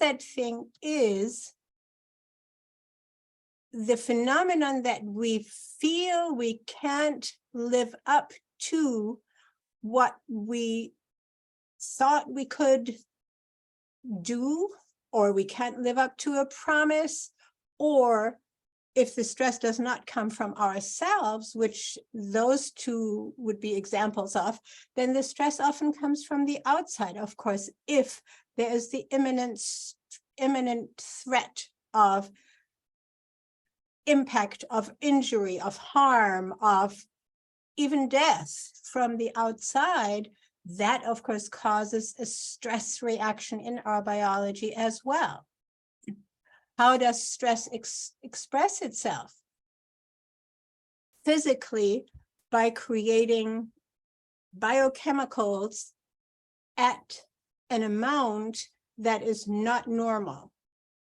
that thing is, the phenomenon that we feel we can't live up to what we thought we could do, or we can't live up to a promise, or if the stress does not come from ourselves, which those two would be examples of, then the stress often comes from the outside, of course, if there is the imminent threat of impact, of injury, of harm, of even death from the outside. That, of course, causes a stress reaction in our biology as well. How does stress express itself? Physically, by creating biochemicals at an amount that is not normal.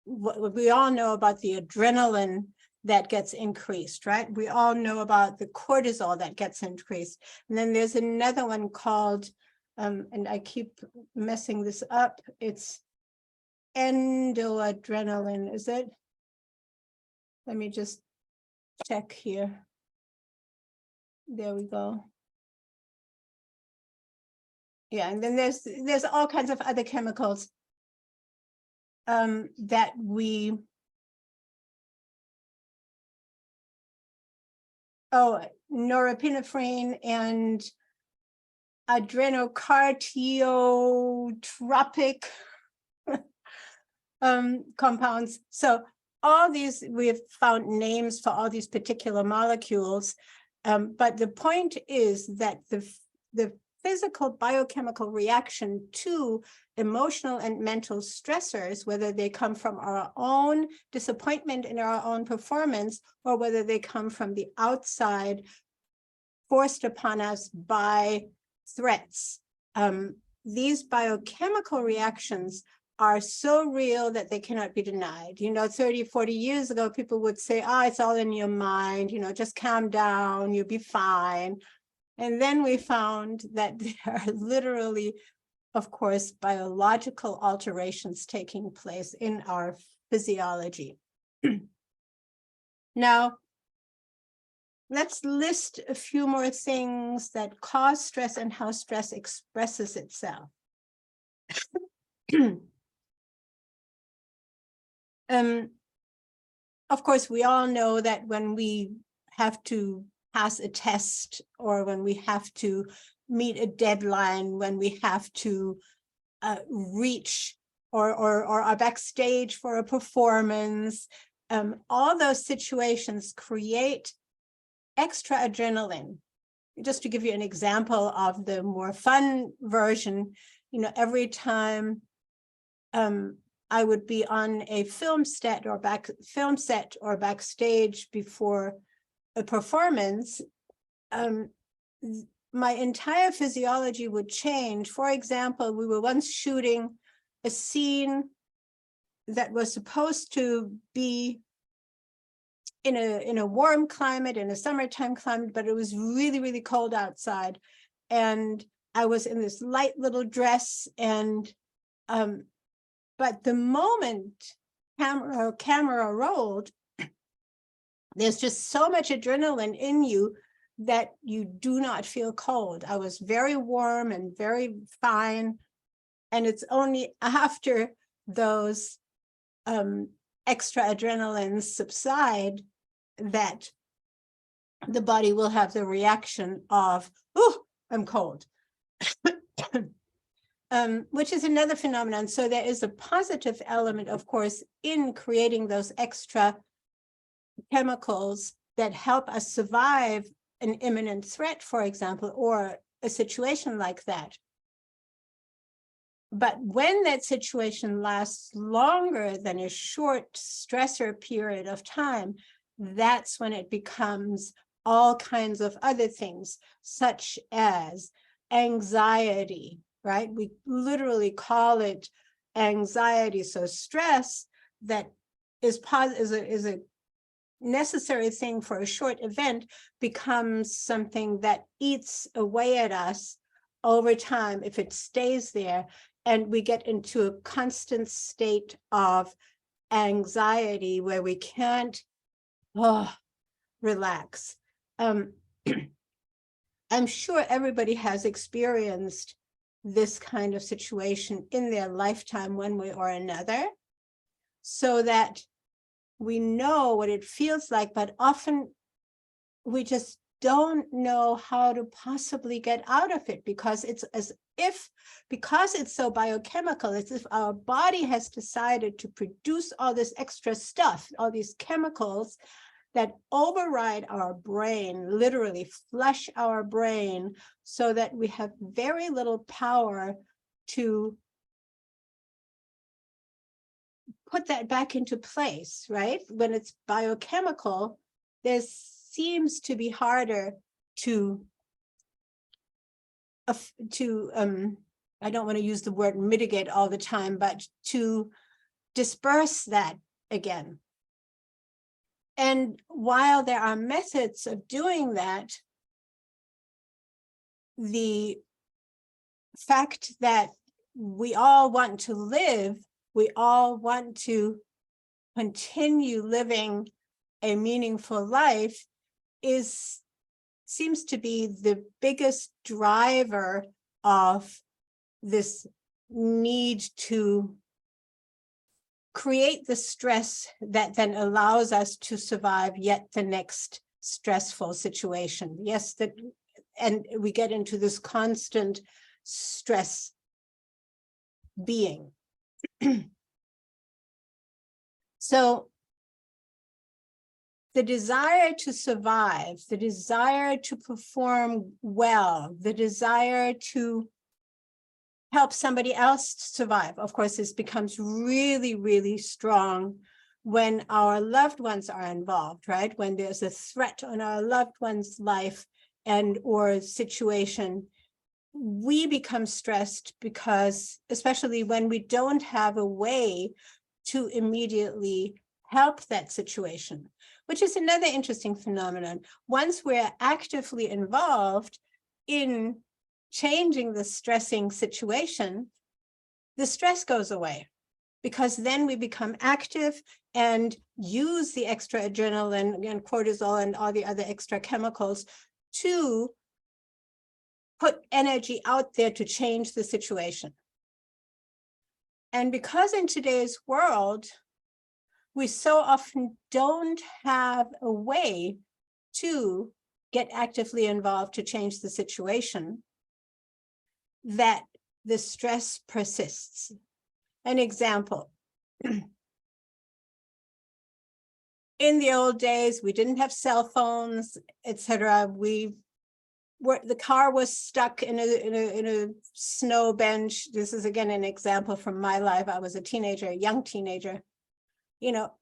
We all know about the adrenaline that gets increased, right? We all know about the cortisol that gets increased. And then there's another one called, and I keep messing this up, it's endoadrenaline, is it? Let me just check here. There we go. Yeah, and then there's all kinds of other chemicals that we, norepinephrine and adrenocardiotropic compounds. So all these, we have found names for all these particular molecules, but the point is that the physical biochemical reaction to emotional and mental stressors, whether they come from our own disappointment in our own performance, or whether they come from the outside forced upon us by threats. These biochemical reactions are so real that they cannot be denied. 30, 40 years ago, people would say, it's all in your mind, just calm down, you'll be fine. And then we found that there are literally, of course, biological alterations taking place in our physiology. Now, let's list a few more things that cause stress and how stress expresses itself. Of course, we all know that when we have to pass a test, or when we have to meet a deadline, when we have to reach or are backstage for a performance, all those situations create extra adrenaline. Just to give you an example of the more fun version, every time I would be on a film set or backstage before a performance, my entire physiology would change. For example, we were once shooting a scene that was supposed to be in a warm climate, in a summertime climate, but it was really, really cold outside. And I was in this light little dress, and but the moment camera rolled, there's just so much adrenaline in you that you do not feel cold. I was very warm and very fine. And it's only after those extra adrenalines subside that the body will have the reaction of, oh, I'm cold. Which is another phenomenon. So there is a positive element, of course, in creating those extra chemicals that help us survive an imminent threat, for example, or a situation like that. But when that situation lasts longer than a short stressor period of time, that's when it becomes all kinds of other things, such as anxiety, right? We literally call it anxiety. So stress that is a necessary thing for a short event becomes something that eats away at us over time if it stays there. and we get into a constant state of anxiety where we can't relax. I'm sure everybody has experienced this kind of situation in their lifetime one way or another, so that we know what it feels like, but often we just don't know how to possibly get out of it, because it's as if, because it's so biochemical, it's as if our body has decided to produce all this extra stuff, all these chemicals that override our brain, literally flush our brain, so that we have very little power to put that back into place, right? When it's biochemical, there seems to be harder to I don't want to use the word mitigate all the time, but to disperse that again. And while there are methods of doing that, the fact that we all want to live, we all want to continue living a meaningful life, seems to be the biggest driver of this need to create the stress that then allows us to survive yet the next stressful situation. Yes, and we get into this constant stress being. So the desire to survive, the desire to perform well, the desire to help somebody else survive, of course, this becomes really, really strong when our loved ones are involved, right? When there's a threat on our loved one's life and or situation, we become stressed, because especially when we don't have a way to immediately help that situation, which is another interesting phenomenon. Once we're actively involved in changing the stressing situation, the stress goes away, because then we become active and use the extra adrenaline and cortisol and all the other extra chemicals to put energy out there to change the situation. And because in today's world, we so often don't have a way to get actively involved to change the situation, that the stress persists. An example. In the old days, we didn't have cell phones, etc. The car was stuck in a snow bench. This is again an example from my life. I was a teenager, a young teenager. You know,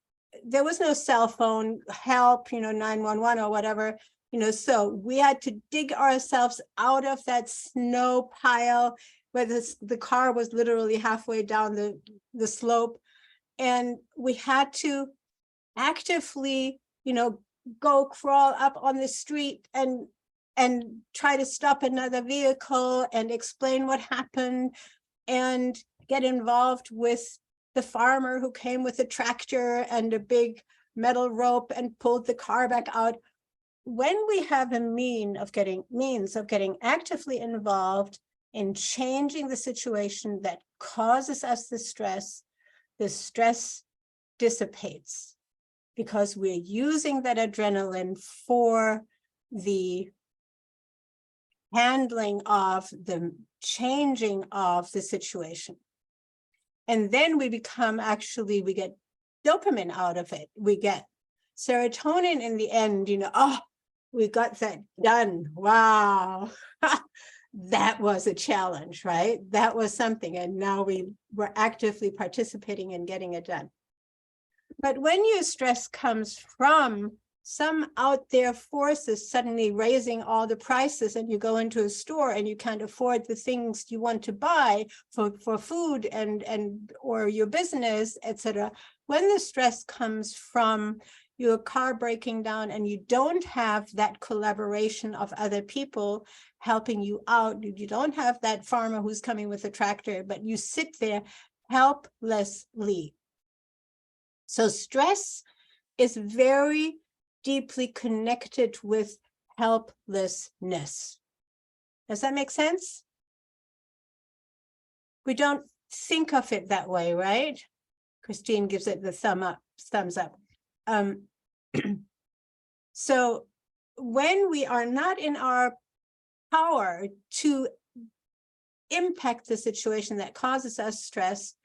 there was no cell phone help, 911 or whatever, so we had to dig ourselves out of that snow pile where the car was literally halfway down the slope. And we had to actively, go crawl up on the street and try to stop another vehicle and explain what happened, and get involved with the farmer who came with a tractor and a big metal rope and pulled the car back out. When we have a means of getting actively involved in changing the situation that causes us the stress dissipates, because we're using that adrenaline for the handling of the changing of the situation. And then we get dopamine out of it. We get serotonin in the end, we got that done. Wow. That was a challenge, right? That was something. And now we were actively participating in getting it done. But when your stress comes from some out there forces suddenly raising all the prices, and you go into a store and you can't afford the things you want to buy for food and or your business, etc. When the stress comes from, your car breaking down and you don't have that collaboration of other people helping you out, you don't have that farmer who's coming with a tractor, but you sit there helplessly. So stress is very deeply connected with helplessness. Does that make sense? We don't think of it that way, right? Christine gives it the thumbs up. So when we are not in our power to impact the situation that causes us stress,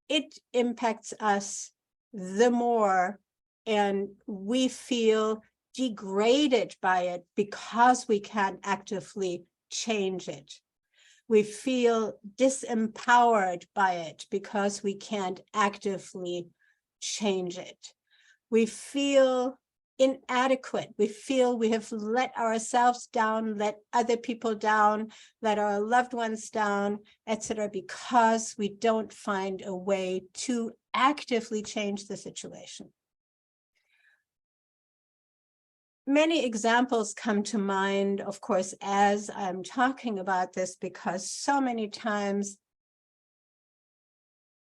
it impacts us the more, and we feel degraded by it because we can't actively change it. We feel disempowered by it because we can't actively change it. We feel inadequate. We feel we have let ourselves down, let other people down, let our loved ones down, etc., because we don't find a way to actively change the situation. Many examples come to mind, of course, as I'm talking about this, because so many times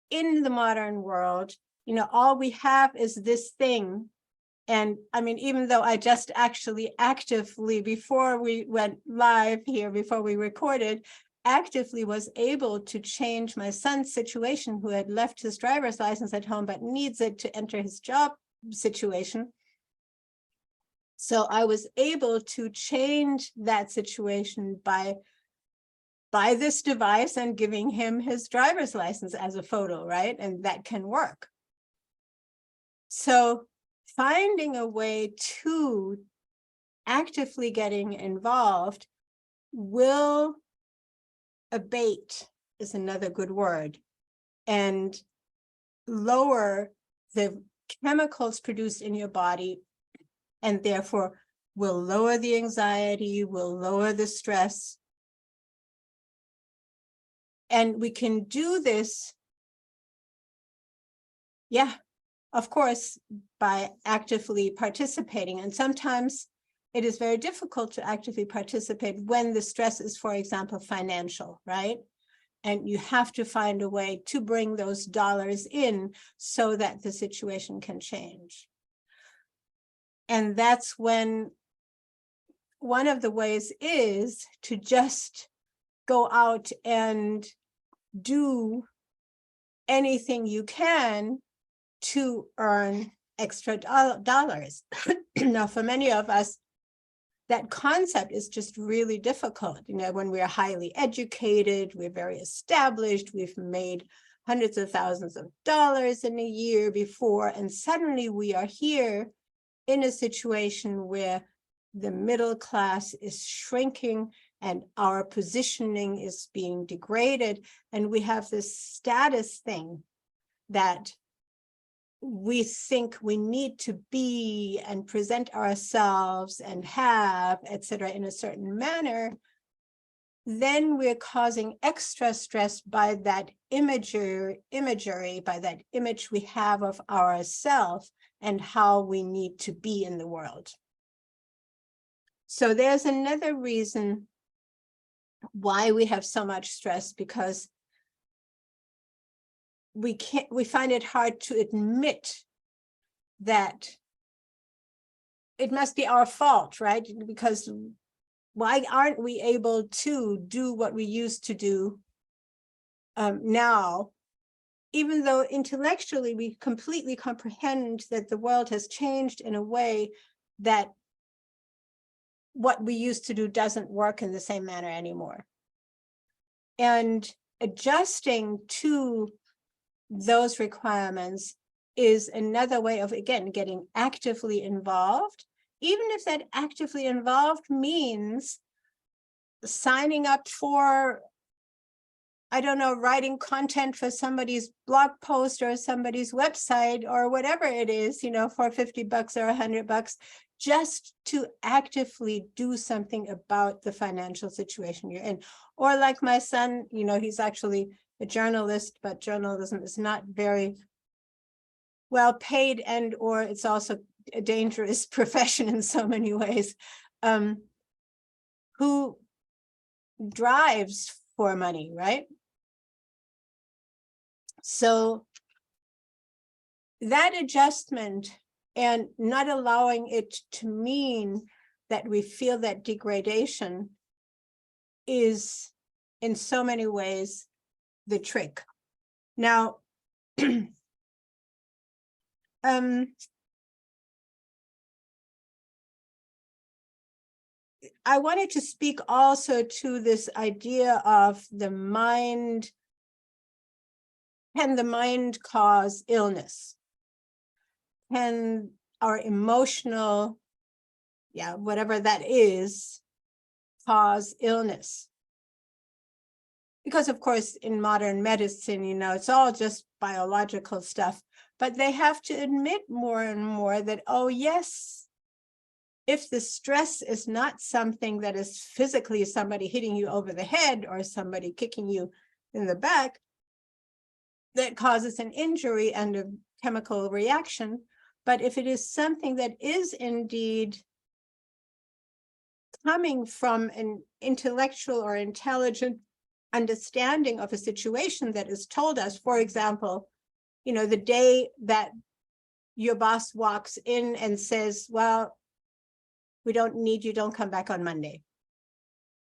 in the modern world, all we have is this thing. And I mean, even though I just actually actively, before we went live here, before we recorded, actively was able to change my son's situation, who had left his driver's license at home, but needs it to enter his job situation. So I was able to change that situation by this device and giving him his driver's license as a photo, right? And that can work. So finding a way to actively getting involved will abate, is another good word, and lower the chemicals produced in your body, and therefore will lower the anxiety, will lower the stress. And we can do this, yeah, of course, by actively participating. And sometimes it is very difficult to actively participate when the stress is, for example, financial, right? And you have to find a way to bring those dollars in so that the situation can change. And that's when one of the ways is to just go out and do anything you can to earn extra dollars. Now, for many of us, that concept is just really difficult. When we're highly educated, we're very established, we've made hundreds of thousands of dollars in a year before, and suddenly we are here in a situation where the middle class is shrinking and our positioning is being degraded, and we have this status thing that we think we need to be and present ourselves and have, etc., in a certain manner, then we're causing extra stress by that imagery, by that image we have of ourselves and how we need to be in the world. So there's another reason why we have so much stress, because we find it hard to admit that it must be our fault, right? Because why aren't we able to do what we used to do now, even though intellectually we completely comprehend that the world has changed in a way that what we used to do doesn't work in the same manner anymore. And adjusting to those requirements is another way of, again, getting actively involved, even if that actively involved means signing up for, I don't know, writing content for somebody's blog post or somebody's website or whatever it is, for $50 or $100, just to actively do something about the financial situation you're in. Or like my son, he's actually a journalist, but journalism is not very well paid, and or it's also a dangerous profession in so many ways, who drives for money, right? So that adjustment and not allowing it to mean that we feel that degradation is in so many ways the trick. Now, I wanted to speak also to this idea of the mind. Can the mind cause illness? Can our emotional, whatever that is, cause illness? Because of course, in modern medicine, it's all just biological stuff, but they have to admit more and more that, oh yes, if the stress is not something that is physically somebody hitting you over the head or somebody kicking you in the back that causes an injury and a chemical reaction, but if it is something that is indeed coming from an intellectual or intelligent understanding of a situation that is told us, for example, the day that your boss walks in and says, well, we don't need you, don't come back on Monday,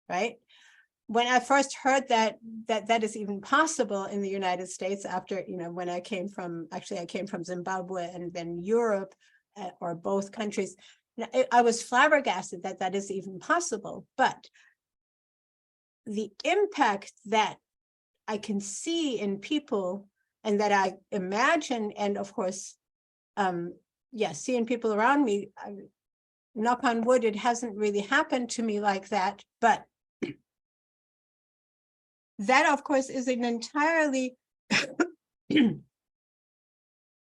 right? When I first heard that is even possible in the United States after, when I came from Zimbabwe and then Europe, or both countries, I was flabbergasted that is even possible. But the impact that I can see in people and that I imagine, and of course, seeing people around me, knock on wood, it hasn't really happened to me like that, but that of course is an entirely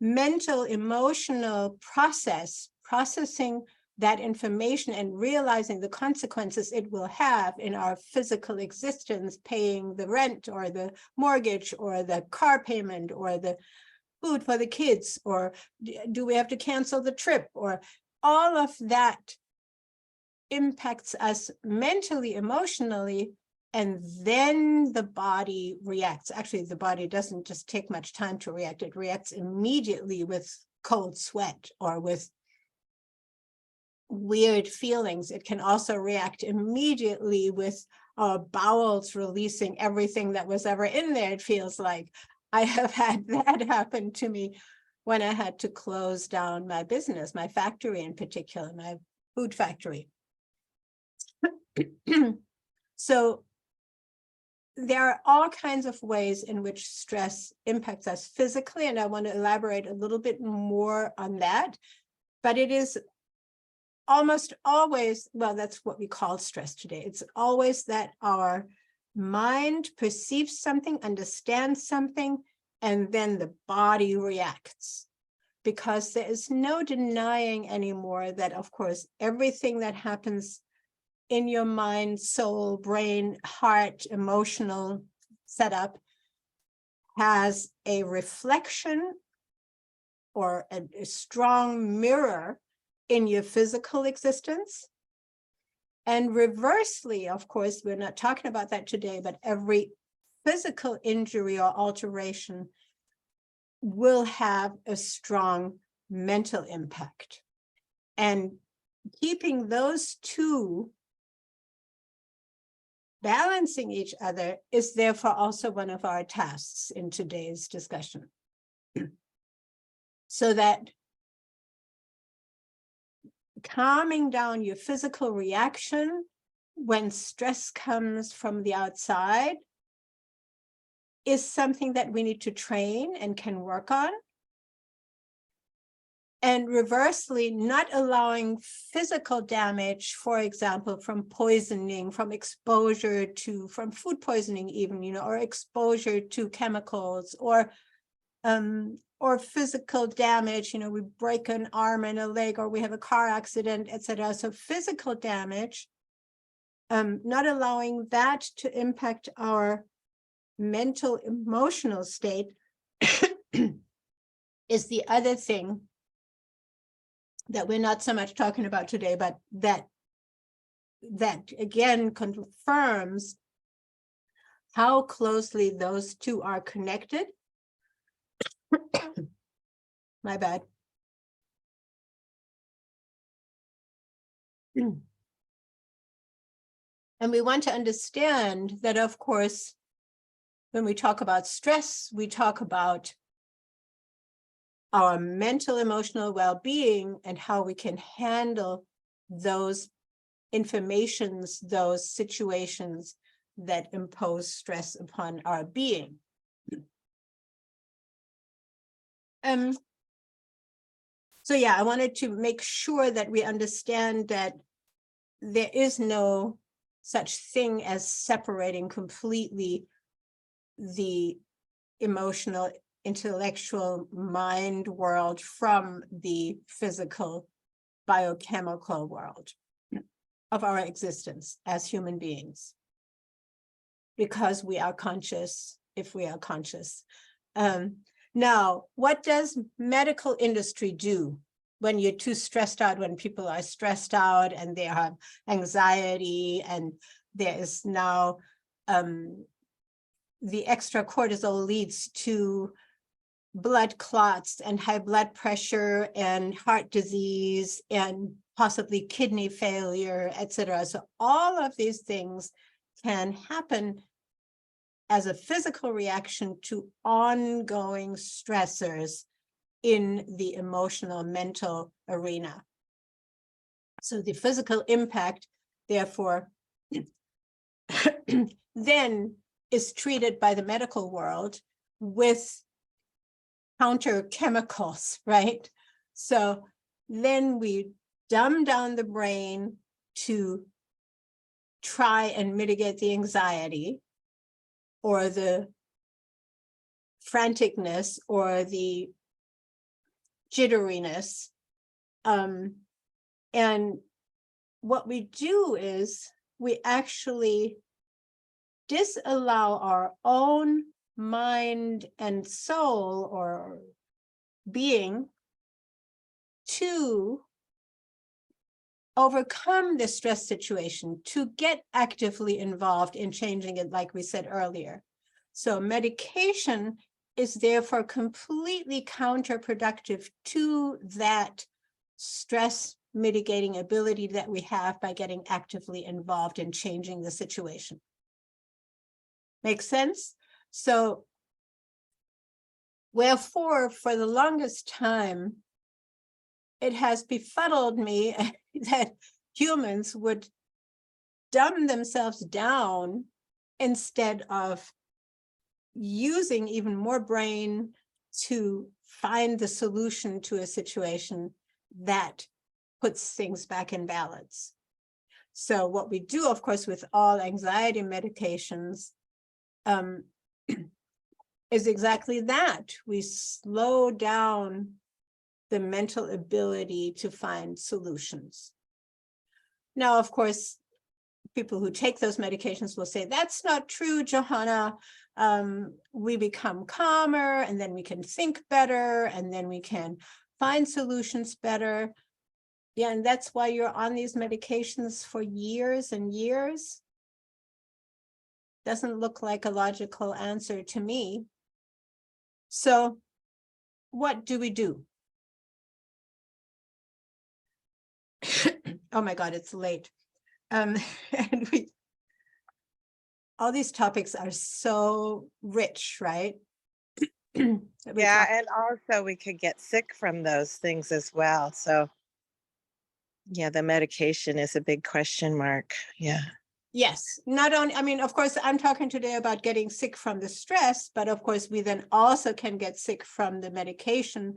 mental, emotional process, processing that information and realizing the consequences it will have in our physical existence, paying the rent or the mortgage or the car payment or the food for the kids, or do we have to cancel the trip, or all of that impacts us mentally, emotionally, and then the body reacts. Actually, the body doesn't just take much time to react. It reacts immediately with cold sweat or with weird feelings. It can also react immediately with our bowels releasing everything that was ever in there. It feels like I have had that happen to me when I had to close down my business, my factory in particular, my food factory. So there are all kinds of ways in which stress impacts us physically, and I want to elaborate a little bit more on that. But it is almost always, well, that's what we call stress today. It's always that our mind perceives something, understands something, and then the body reacts. Because there is no denying anymore that, of course, everything that happens in your mind, soul, brain, heart, emotional setup has a reflection or a strong mirror in your physical existence. And reversely, of course, we're not talking about that today, but every physical injury or alteration will have a strong mental impact. And keeping those two balancing each other is therefore also one of our tasks in today's discussion. So that calming down your physical reaction when stress comes from the outside is something that we need to train and can work on. And reversely, not allowing physical damage, for example, from poisoning, from exposure to, from food poisoning even, or exposure to chemicals, or physical damage, we break an arm and a leg, or we have a car accident, etc. So physical damage, not allowing that to impact our mental, emotional state is the other thing that we're not so much talking about today, but that again confirms how closely those two are connected. My bad. And we want to understand that, of course, when we talk about stress, we talk about our mental, emotional well-being and how we can handle those informations, those situations that impose stress upon our being. So yeah, I wanted to make sure that we understand that there is no such thing as separating completely the emotional, intellectual mind world from the physical, biochemical world of our existence as human beings, because we are conscious, if we are conscious. Now, what does medical industry do when you're too stressed out, when people are stressed out and they have anxiety, and there is now the extra cortisol leads to blood clots and high blood pressure and heart disease and possibly kidney failure, etc. So all of these things can happen as a physical reaction to ongoing stressors in the emotional, mental arena. So the physical impact, therefore, then is treated by the medical world with counter chemicals, right? So then we dumb down the brain to try and mitigate the anxiety or the franticness or the jitteriness. And what we do is we actually disallow our own mind and soul or being to overcome the stress situation, to get actively involved in changing it, like we said earlier. So medication is therefore completely counterproductive to that stress mitigating ability that we have by getting actively involved in changing the situation. Make sense? So wherefore, for the longest time, it has befuddled me that humans would dumb themselves down instead of using even more brain to find the solution to a situation that puts things back in balance. So what we do, of course, with all anxiety medications is exactly that. We slow down the mental ability to find solutions. Now, of course, people who take those medications will say, that's not true, Johanna. We become calmer, and then we can think better, and then we can find solutions better. Yeah, and that's why you're on these medications for years and years. Doesn't look like a logical answer to me. So what do we do? Oh my God, it's late. And all these topics are so rich, right? Yeah, and also we could get sick from those things as well. So yeah, the medication is a big question mark. Yeah. Yes, not only, I mean, of course, I'm talking today about getting sick from the stress, but of course, we then also can get sick from the medication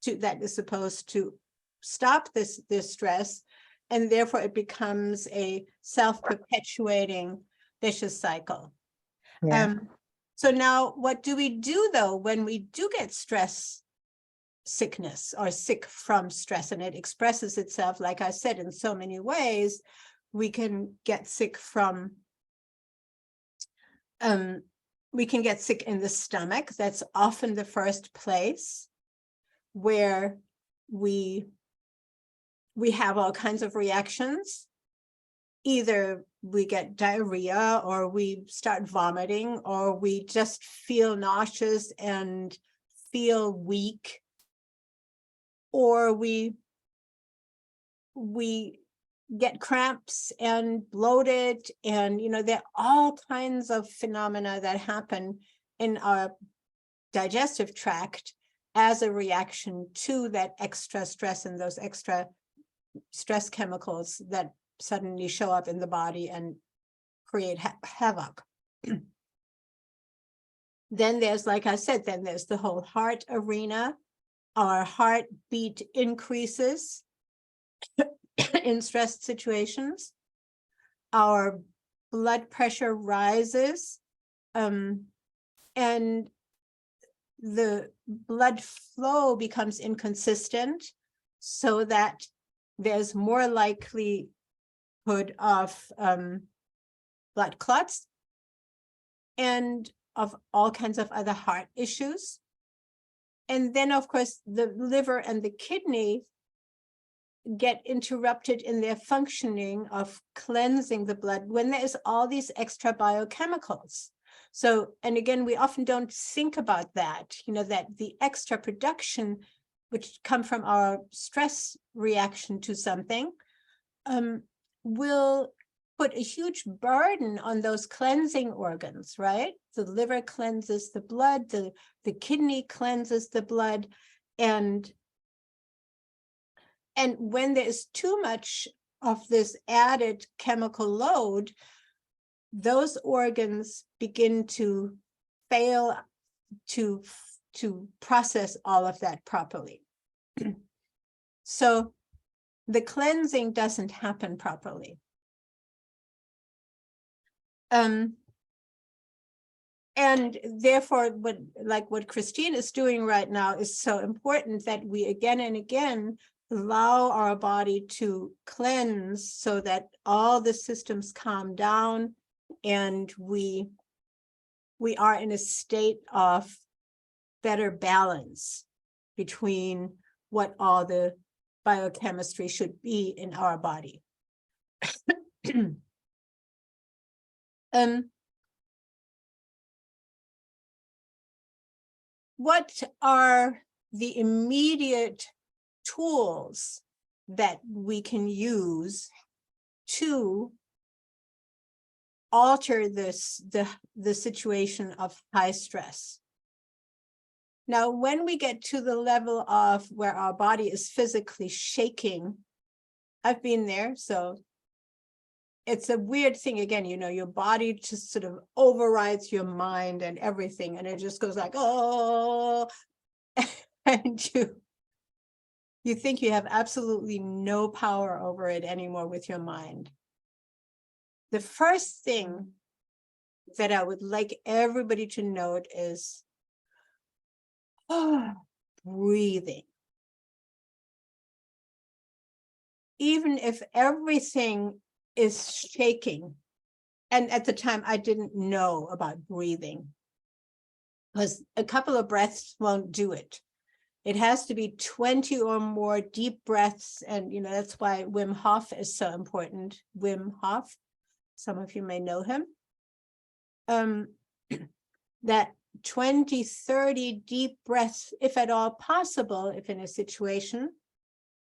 that is supposed to stop this stress, and therefore it becomes a self-perpetuating vicious cycle. Yeah. So now what do we do though when we do get stress sickness or sick from stress, and it expresses itself, like I said, in so many ways? We can get sick from we can get sick in the stomach. That's often the first place where we we have all kinds of reactions. Either we get diarrhea, or we start vomiting, or we just feel nauseous and feel weak, or we get cramps and bloated, and there are all kinds of phenomena that happen in our digestive tract as a reaction to that extra stress and those extra stress chemicals that suddenly show up in the body and create havoc. Then there's, like I said, then there's the whole heart arena. Our heartbeat increases in stress situations. Our blood pressure rises, and the blood flow becomes inconsistent, so that there's more likelihood of blood clots and of all kinds of other heart issues. And then, of course, the liver and the kidney get interrupted in their functioning of cleansing the blood when there is all these extra biochemicals. So, and again, we often don't think about that, that the extra production, which come from our stress reaction to something, will put a huge burden on those cleansing organs, right? The liver cleanses the blood, the kidney cleanses the blood, and when there's too much of this added chemical load, those organs begin to fail to process all of that properly. So the cleansing doesn't happen properly. And therefore, what Christine is doing right now is so important, that we again and again allow our body to cleanse, so that all the systems calm down and we are in a state of better balance between what all the biochemistry should be in our body. What are the immediate tools that we can use to alter the situation of high stress? Now, when we get to the level of where our body is physically shaking, I've been there, so it's a weird thing. Again, your body just sort of overrides your mind and everything, and it just goes like, oh, and you think you have absolutely no power over it anymore with your mind. The first thing that I would like everybody to note is breathing. Even if everything is shaking, and at the time I didn't know about breathing, because a couple of breaths won't do it. It has to be 20 or more deep breaths, and that's why Wim Hof is so important. Wim Hof, some of you may know him. That 20, 30 deep breaths, if at all possible, if in a situation,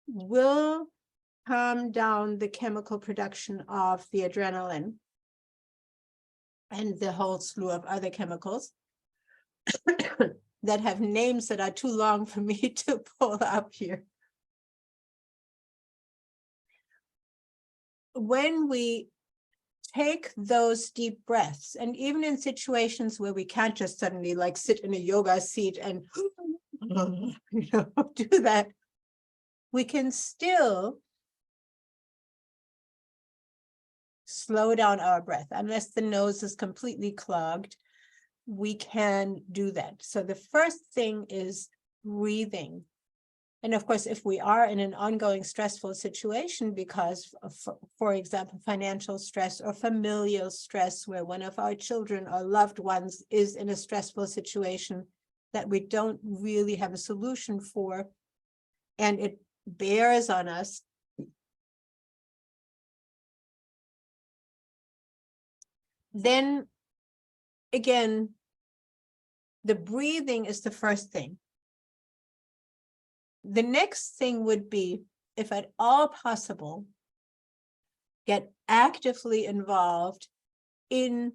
will calm down the chemical production of the adrenaline and the whole slew of other chemicals that have names that are too long for me to pull up here. When we take those deep breaths, and even in situations where we can't just suddenly sit in a yoga seat and do that, we can still slow down our breath. Unless the nose is completely clogged, we can do that. So the first thing is breathing. And of course, if we are in an ongoing stressful situation because of, for example, financial stress or familial stress, where one of our children or loved ones is in a stressful situation that we don't really have a solution for, and it bears on us, Then again, the breathing is the first thing. The next thing would be, if at all possible, get actively involved in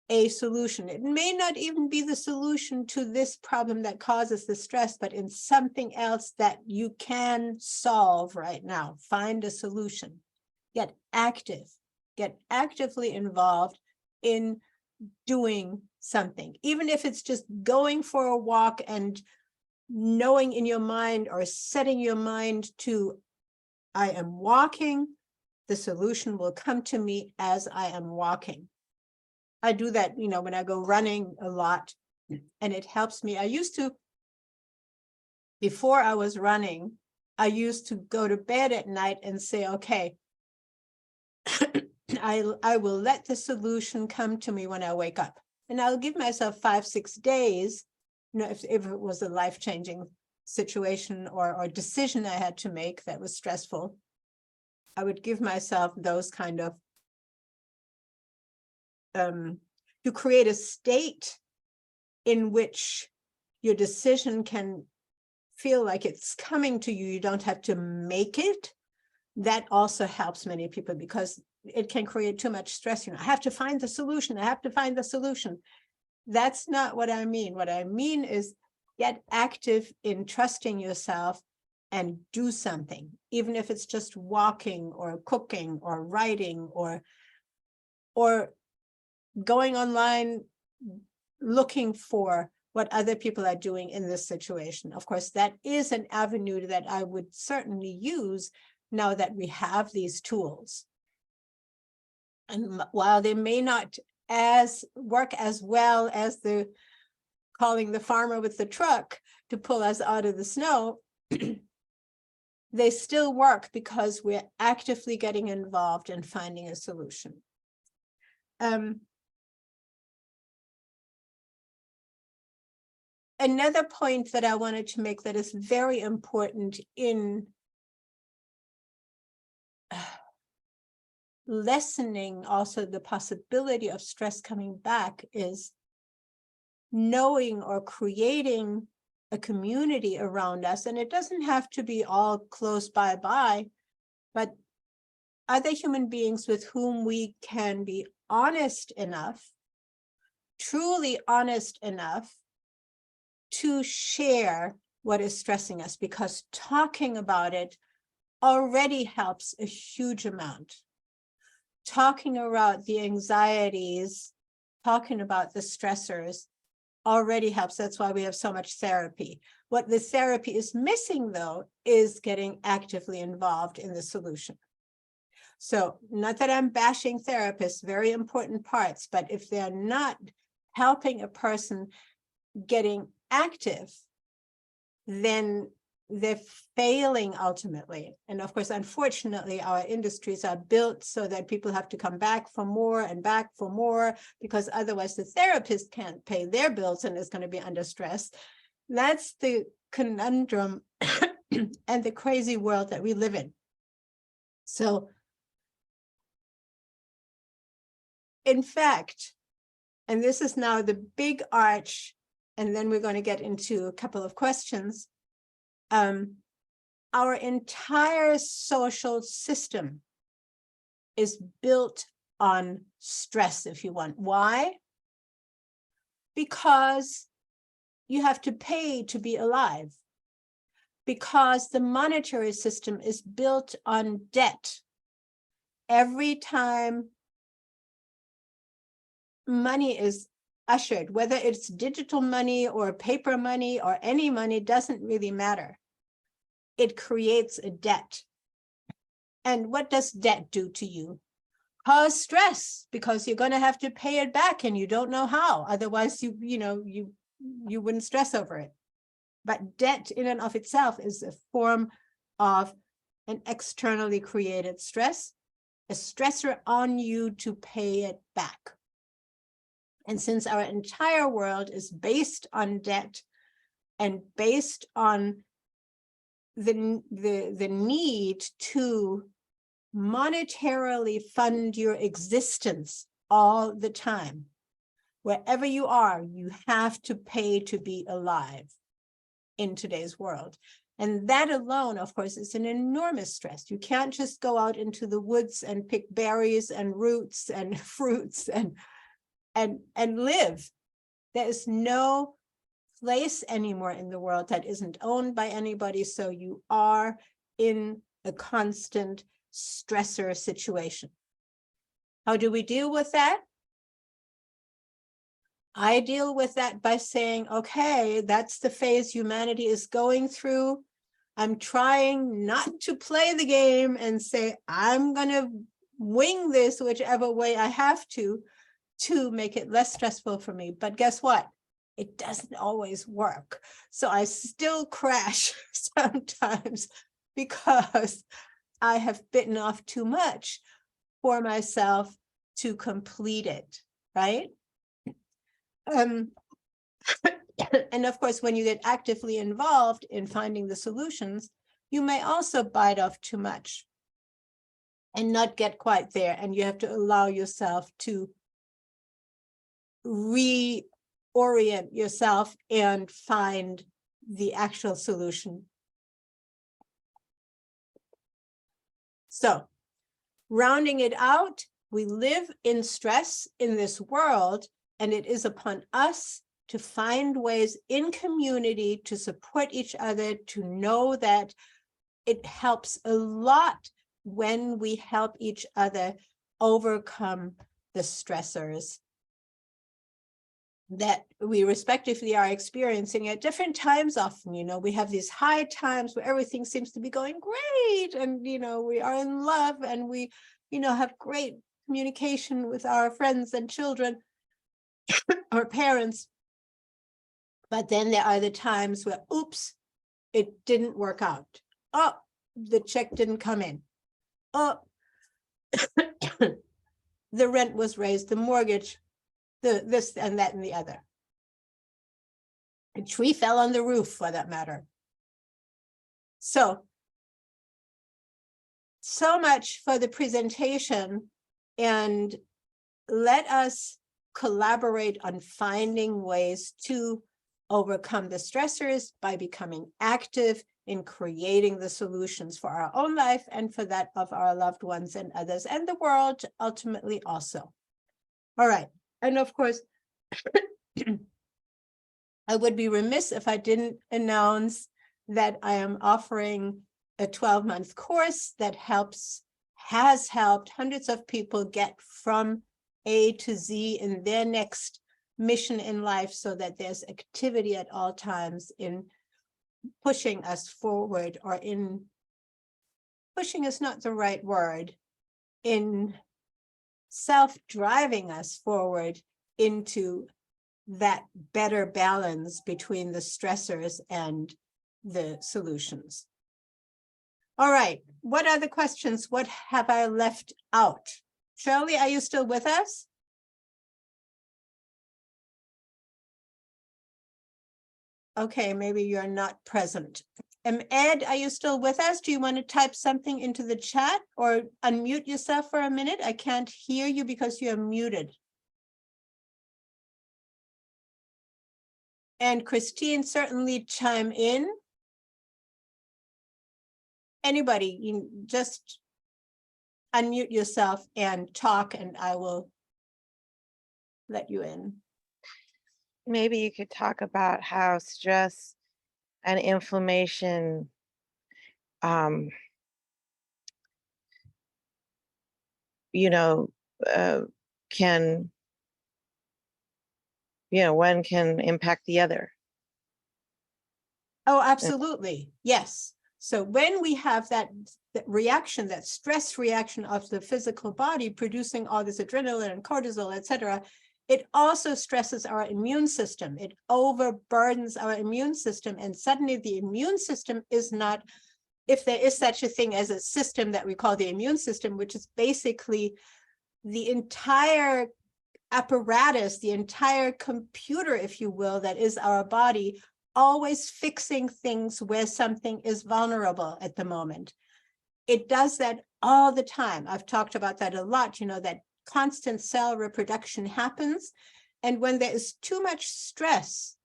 a solution. It may not even be the solution to this problem that causes the stress, but in something else that you can solve right now. Find a solution. Get active. Get actively involved in doing something, even if it's just going for a walk and knowing in your mind or setting your mind to, I am walking, the solution will come to me as I am walking. I do that, when I go running a lot, and it helps me. I used to, before I was running, I used to go to bed at night and say, okay, I will let the solution come to me when I wake up. And I'll give myself 5-6 days, if it was a life-changing situation or decision I had to make that was stressful, I would give myself those kind of, to create a state in which your decision can feel like it's coming to you. You don't have to make it. That also helps many people, because it can create too much stress. I have to find the solution. I have to find the solution. That's not what I mean. What I mean is get active in trusting yourself and do something, even if it's just walking or cooking or writing or going online, looking for what other people are doing in this situation. Of course, that is an avenue that I would certainly use now that we have these tools. And while they may not work as well as calling the farmer with the truck to pull us out of the snow, they still work because we're actively getting involved in finding a solution. Another point that I wanted to make that is very important in lessening also the possibility of stress coming back is knowing or creating a community around us. And it doesn't have to be all close by, but other human beings with whom we can be honest enough, truly honest enough, to share what is stressing us, because talking about it already helps a huge amount. Talking about the anxieties, talking about the stressors already helps. That's why we have so much therapy. What the therapy is missing, though, is getting actively involved in the solution. So not that I'm bashing therapists, very important parts, but if they're not helping a person getting active, then they're failing ultimately. And of course, unfortunately, our industries are built so that people have to come back for more and back for more, because otherwise the therapist can't pay their bills and is going to be under stress. That's the conundrum and the crazy world that we live in. So, in fact, and this is now the big arch, and then we're going to get into a couple of questions. Our entire social system is built on stress, if you want. Why? Because you have to pay to be alive. Because the monetary system is built on debt. Every time money is ushered, whether it's digital money or paper money or any money, doesn't really matter. It creates a debt. And what does debt do to you? Cause stress, because you're going to have to pay it back and you don't know how. Otherwise, you wouldn't stress over it. But debt in and of itself is a form of an externally created stress, a stressor on you to pay it back. And since our entire world is based on debt and based on the need to monetarily fund your existence all the time. Wherever you are, you have to pay to be alive in today's world. And that alone, of course, is an enormous stress. You can't just go out into the woods and pick berries and roots and fruits and live. There is no place anymore in the world that isn't owned by anybody. So you are in a constant stressor situation. How do we deal with that? I deal with that by saying, okay, that's the phase humanity is going through. I'm trying not to play the game and say, I'm going to wing this whichever way I have to make it less stressful for me. But guess what? It doesn't always work. So I still crash sometimes because I have bitten off too much for myself to complete it, right? And of course, when you get actively involved in finding the solutions, you may also bite off too much and not get quite there. And you have to allow yourself to reorient yourself and find the actual solution. So, rounding it out, we live in stress in this world, and it is upon us to find ways in community to support each other, to know that it helps a lot when we help each other overcome the stressors that we respectively are experiencing at different times. Often, you know, we have these high times where everything seems to be going great, and, you know, we are in love, and we, you know, have great communication with our friends and children, our parents. But then there are the times where, oops, it didn't work out. Oh, the check didn't come in. Oh, the rent was raised, the mortgage, this and that and the other. A tree fell on the roof, for that matter. So much for the presentation, and let us collaborate on finding ways to overcome the stressors by becoming active in creating the solutions for our own life and for that of our loved ones and others, and the world ultimately also. All right. And of course, I would be remiss if I didn't announce that I am offering a 12-month course that has helped hundreds of people get from A to Z in their next mission in life, so that there's activity at all times in pushing us forward, or in pushing is not the right word, in self-driving us forward into that better balance between the stressors and the solutions. All right, what are the questions? What have I left out? Shirley, are you still with us? Okay, maybe you're not present. Ed, are you still with us? Do you want to type something into the chat or unmute yourself for a minute? I can't hear you because you're muted. And Christine, certainly chime in. Anybody, you just unmute yourself and talk, and I will let you in. Maybe you could talk about how stress and inflammation you know, can, one can impact the other. Oh, absolutely. Yes. So when we have that reaction, that stress reaction of the physical body producing all this adrenaline and cortisol, etc., it also stresses our immune system. It overburdens our immune system. And suddenly the immune system is not, if there is such a thing as a system that we call the immune system, which is basically the entire apparatus, the entire computer, if you will, that is our body, always fixing things where something is vulnerable at the moment. It does that all the time. I've talked about that a lot, that constant cell reproduction happens. And when there is too much stress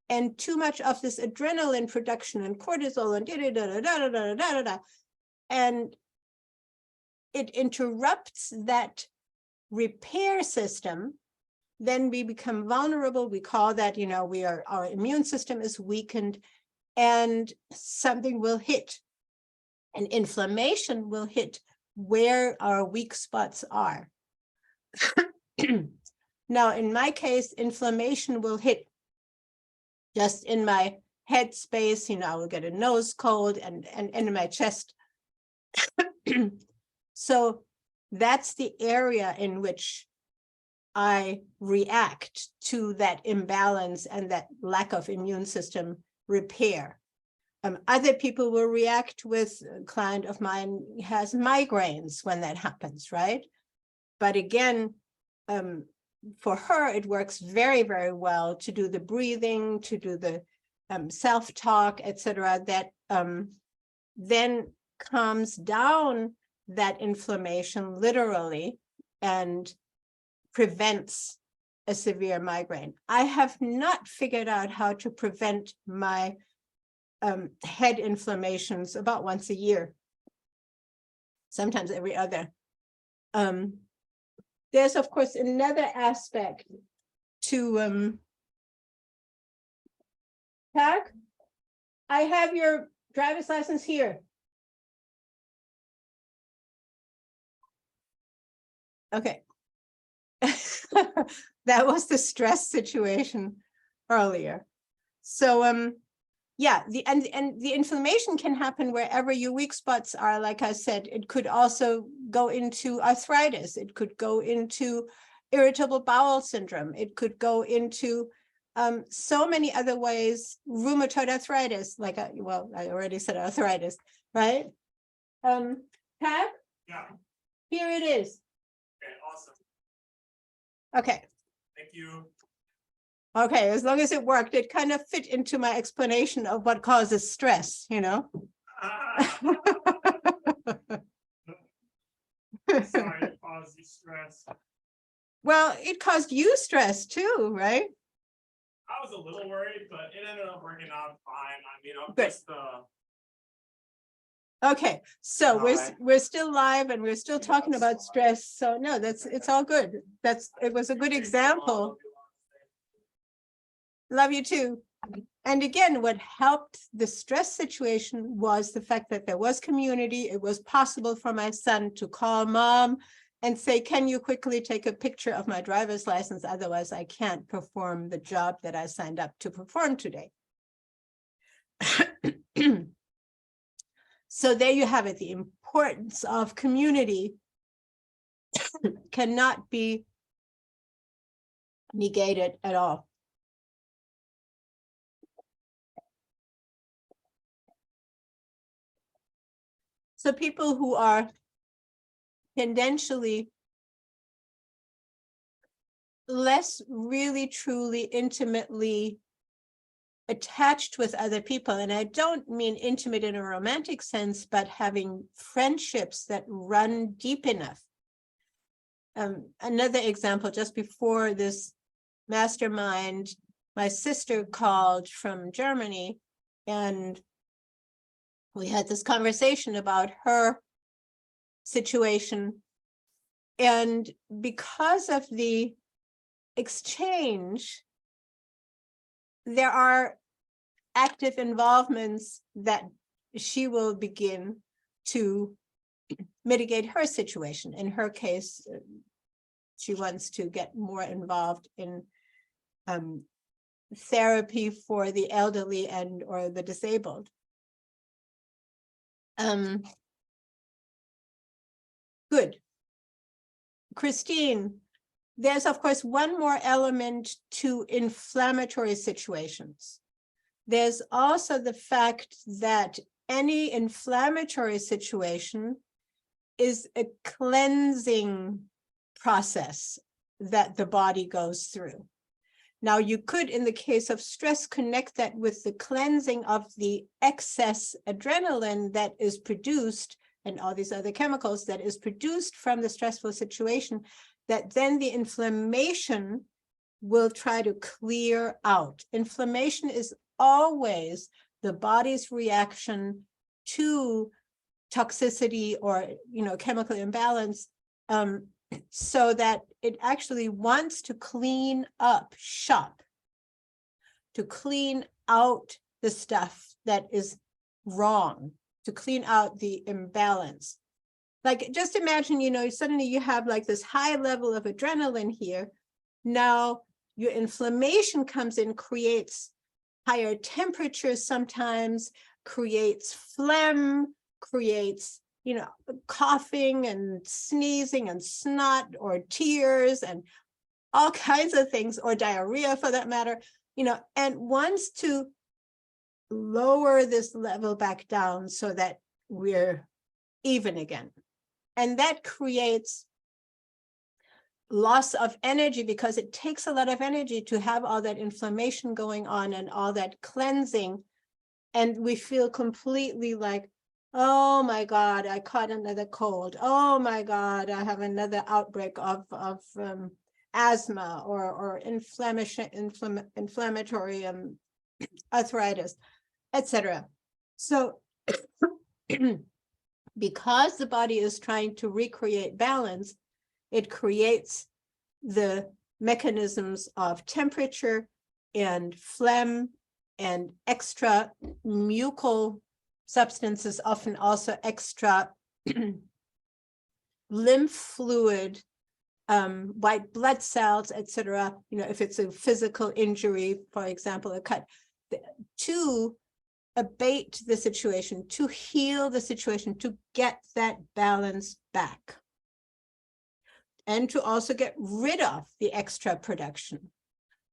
and too much of this adrenaline production and cortisol and and it interrupts that repair system, then we become vulnerable. We call that, our immune system is weakened, and something will hit. And inflammation will hit where our weak spots are. Now, in my case, inflammation will hit just in my head space. I will get a nose cold and in my chest. So that's the area in which I react to that imbalance and that lack of immune system repair. Other people will react with, a client of mine has migraines when that happens, right? But again, for her, it works very, very well to do the breathing, to do the self-talk, etc., that then calms down that inflammation literally and prevents a severe migraine. I have not figured out how to prevent my head inflammations about once a year, sometimes every other. There's, of course, another aspect to Tag, I have your driver's license here. Okay. That was the stress situation earlier. So yeah, the inflammation can happen wherever your weak spots are. Like I said, it could also go into arthritis. It could go into irritable bowel syndrome. It could go into so many other ways, rheumatoid arthritis, like, I already said arthritis, right? Pat? Yeah. Here it is. Okay, awesome. Okay. Thank you. Okay, as long as it worked, it kind of fit into my explanation of what causes stress, you know? Sorry it caused you stress. Well, it caused you stress too, right? I was a little worried, but it ended up working out fine. I mean, I'm Good. just Okay, so Alright. we're still live and we're still talking about stress. So no, it's all good. It was a good example. Love you too. And again, what helped the stress situation was the fact that there was community. It was possible for my son to call mom and say, can you quickly take a picture of my driver's license? Otherwise, I can't perform the job that I signed up to perform today. So there you have it. The importance of community cannot be negated at all. So people who are tendentially less really, truly, intimately attached with other people, and I don't mean intimate in a romantic sense, but having friendships that run deep enough. Another example, just before this mastermind, my sister called from Germany, and we had this conversation about her situation. And because of the exchange, there are active involvements that she will begin to mitigate her situation. In her case, she wants to get more involved in therapy for the elderly and or the disabled. Good. Christine, there's of course one more element to inflammatory situations. There's also the fact that any inflammatory situation is a cleansing process that the body goes through. Now, you could, in the case of stress, connect that with the cleansing of the excess adrenaline that is produced and all these other chemicals that is produced from the stressful situation, that then the inflammation will try to clear out. Inflammation is always the body's reaction to toxicity or, chemical imbalance, so that it actually wants to clean up shop, to clean out the stuff that is wrong, to clean out the imbalance. Like, just imagine, suddenly you have like this high level of adrenaline here. Now your inflammation comes in, creates higher temperatures sometimes, creates phlegm, creates, coughing and sneezing and snot or tears and all kinds of things, or diarrhea for that matter, and wants to lower this level back down so that we're even again. And that creates loss of energy, because it takes a lot of energy to have all that inflammation going on and all that cleansing. And we feel completely like, oh my God, I caught another cold. Oh my God, I have another outbreak of asthma or inflammatory arthritis, etc. So because the body is trying to recreate balance, it creates the mechanisms of temperature and phlegm and extra mucal substances, often also extra lymph fluid, white blood cells, etc. If it's a physical injury, for example, a cut, to abate the situation, to heal the situation, to get that balance back. And to also get rid of the extra production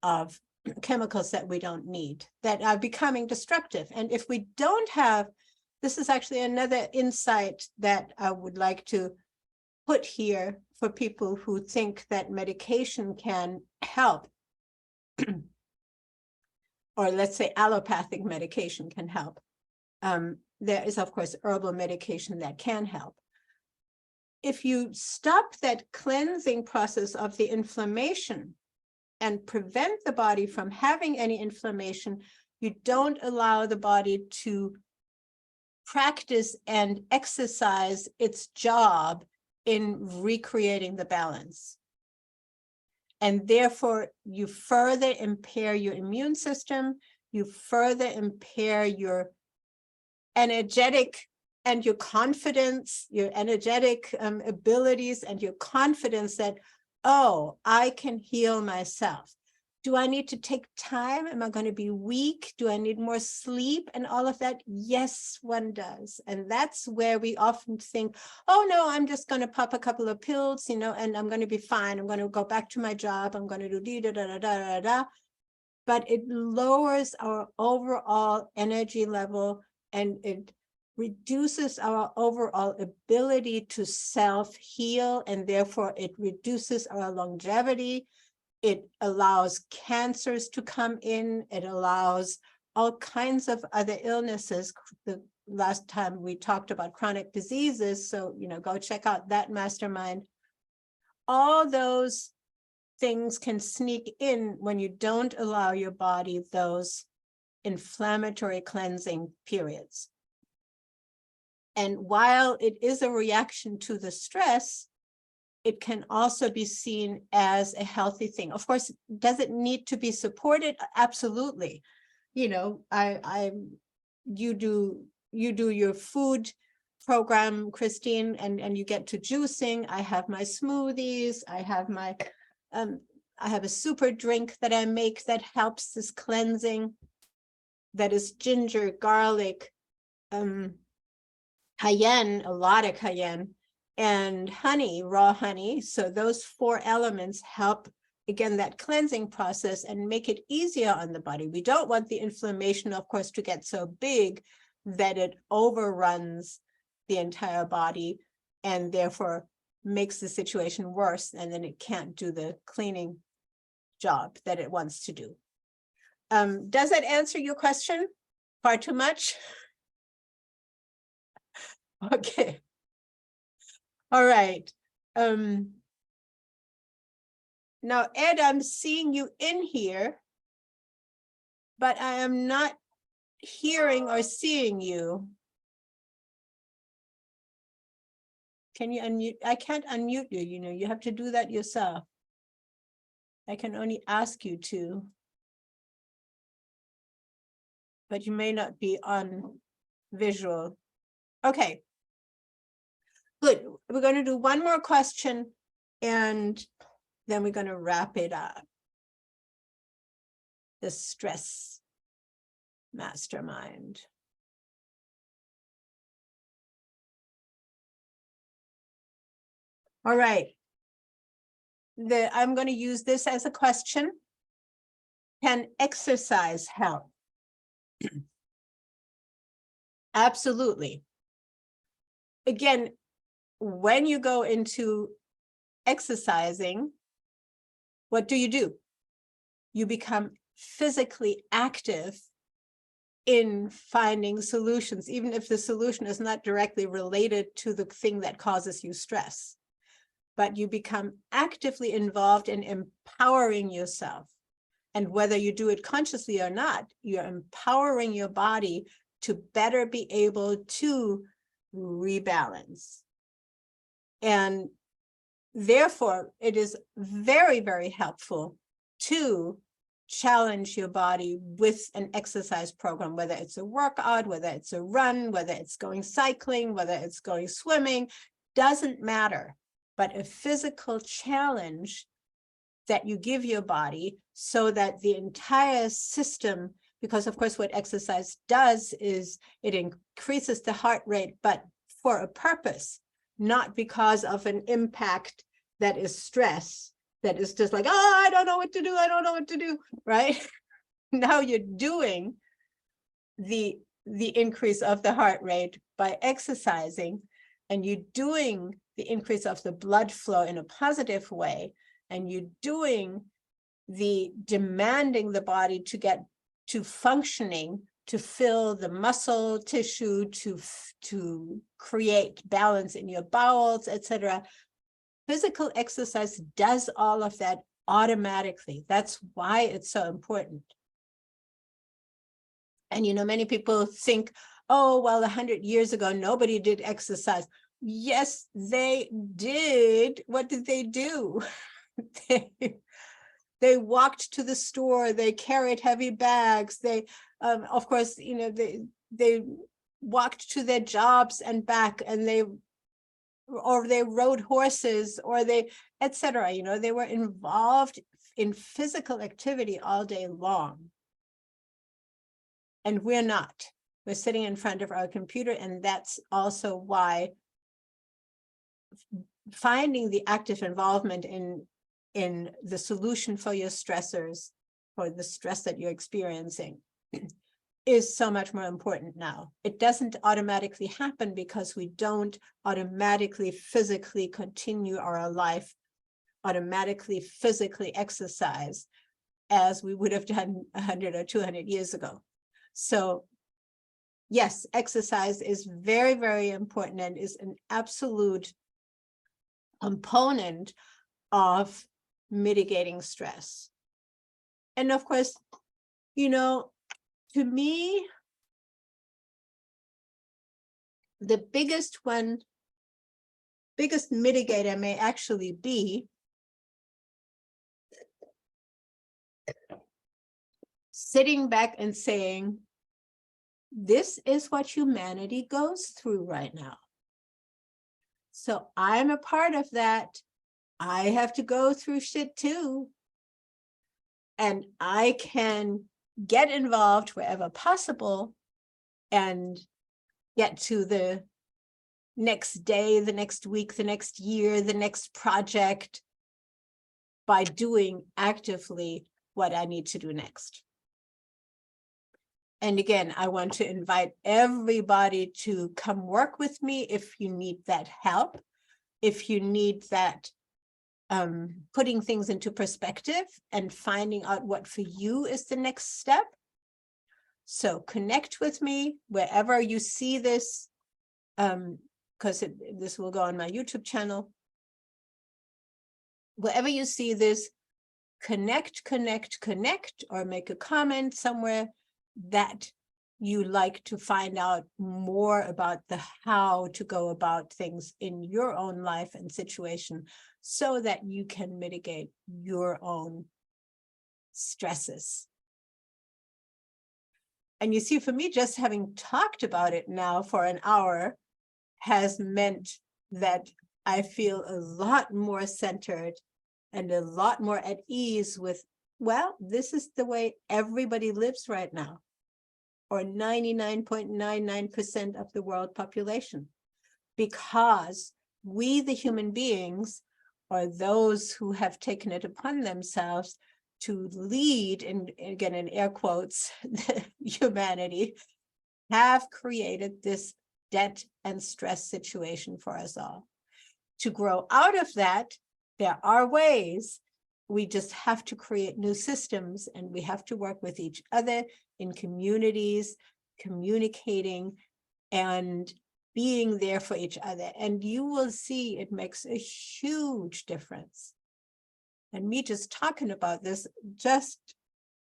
of chemicals that we don't need, that are becoming destructive. And if we don't have, this is actually another insight that I would like to put here for people who think that medication can help, or let's say allopathic medication can help. There is, of course, herbal medication that can help. If you stop that cleansing process of the inflammation and prevent the body from having any inflammation, you don't allow the body to practice and exercise its job in recreating the balance. And therefore, you further impair your immune system, you further impair your energetic and your confidence, your energetic abilities, and your confidence that, oh, I can heal myself. Do I need to take time? Am I going to be weak? Do I need more sleep and all of that? Yes, one does. And that's where we often think, oh, no, I'm just going to pop a couple of pills, and I'm going to be fine. I'm going to go back to my job. I'm going to do da, da, da, da, da, da. But it lowers our overall energy level, and it reduces our overall ability to self-heal, and therefore it reduces our longevity. It allows cancers to come in. It allows all kinds of other illnesses. The last time we talked about chronic diseases, so go check out that mastermind. All those things can sneak in when you don't allow your body those inflammatory cleansing periods. And while it is a reaction to the stress, it can also be seen as a healthy thing. Of course, does it need to be supported? Absolutely. You do your food program, Christine, and you get to juicing. I have my smoothies. I have my, I have a super drink that I make that helps this cleansing. That is ginger, garlic, cayenne, a lot of cayenne, and honey, raw honey. So those 4 elements help, again, that cleansing process and make it easier on the body. We don't want the inflammation, of course, to get so big that it overruns the entire body and therefore makes the situation worse, and then it can't do the cleaning job that it wants to do. Does that answer your question? Far too much? Okay. All right. Now, Ed, I'm seeing you in here, but I am not hearing or seeing you. Can you unmute? I can't unmute you, you know, you have to do that yourself. I can only ask you to. But you may not be on visual. Okay. Good. We're going to do one more question and then we're going to wrap it up. The stress mastermind. All right. I'm going to use this as a question. Can exercise help? Absolutely. Again, when you go into exercising, what do? You become physically active in finding solutions, even if the solution is not directly related to the thing that causes you stress. But you become actively involved in empowering yourself. And whether you do it consciously or not, you're empowering your body to better be able to rebalance. And therefore, it is very, very helpful to challenge your body with an exercise program, whether it's a workout, whether it's a run, whether it's going cycling, whether it's going swimming, doesn't matter. But a physical challenge that you give your body so that the entire system, because of course what exercise does is it increases the heart rate, but for a purpose, not because of an impact that is stress, that is just like, oh, I don't know what to do, I don't know what to do, right? Now you're doing the increase of the heart rate by exercising, and you're doing the increase of the blood flow in a positive way, and you're doing the demanding the body to get to functioning, to fill the muscle tissue, to create balance in your bowels, etc. Physical exercise does all of that automatically. That's why it's so important. And you know, many people think, oh, well, 100 years ago, nobody did exercise. Yes, they did. What did they do? They walked to the store, they carried heavy bags, they, of course, you know, they walked to their jobs and back, and they rode horses, or they, etc. You know, they were involved in physical activity all day long. And we're not. We're sitting in front of our computer, and that's also why finding the active involvement in the solution for your stressors, for the stress that you're experiencing, is so much more important now. It doesn't automatically happen because we don't automatically physically continue our life, automatically physically exercise as we would have done 100 or 200 years ago. So yes, exercise is very, very important and is an absolute component of mitigating stress. And of course, you know, to me, the biggest mitigator may actually be sitting back and saying, this is what humanity goes through right now. So I'm a part of that. I have to go through shit too. And I can get involved wherever possible and get to the next day, the next week, the next year, the next project by doing actively what I need to do next. And again, I want to invite everybody to come work with me if you need that help, if you need that putting things into perspective and finding out what for you is the next step. So connect with me wherever you see this because this will go on my YouTube channel. Wherever you see this, connect, or make a comment somewhere that you like to find out more about the how to go about things in your own life and situation so that you can mitigate your own stresses. And you see, for me, just having talked about it now for an hour has meant that I feel a lot more centered and a lot more at ease with, well, this is the way everybody lives right now, or 99.99% of the world population, because we, the human beings, are those who have taken it upon themselves to lead, and again, in air quotes, humanity, have created this debt and stress situation for us all. To grow out of that, there are ways. We just have to create new systems, and we have to work with each other in communities, communicating and being there for each other. And you will see it makes a huge difference. And me just talking about this, just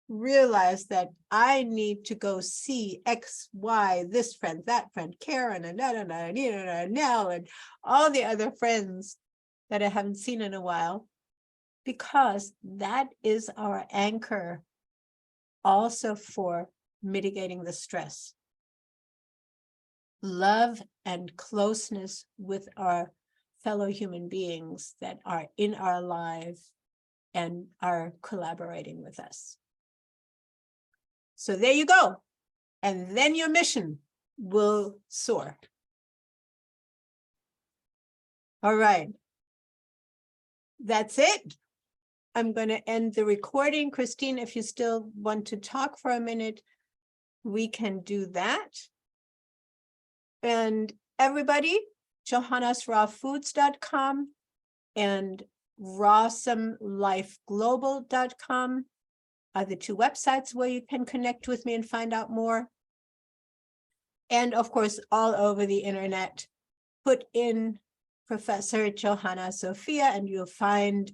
realize that I need to go see X, Y, this friend, that friend, Karen, and Nell, and all the other friends that I haven't seen in a while, because that is our anchor also for mitigating the stress. Love and closeness with our fellow human beings that are in our lives and are collaborating with us. So there you go. And then your mission will soar. All right. That's it. I'm going to end the recording. Christine, if you still want to talk for a minute, we can do that. And everybody, JohannasRawFoods.com and RawsomeLifeGlobal.com are the two websites where you can connect with me and find out more. And of course, all over the internet, put in Professor Johanna Sophia and you'll find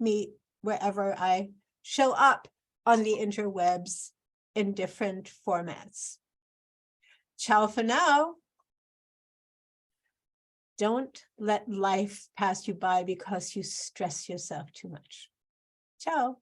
me wherever I show up on the interwebs in different formats. Ciao for now. Don't let life pass you by because you stress yourself too much. Ciao.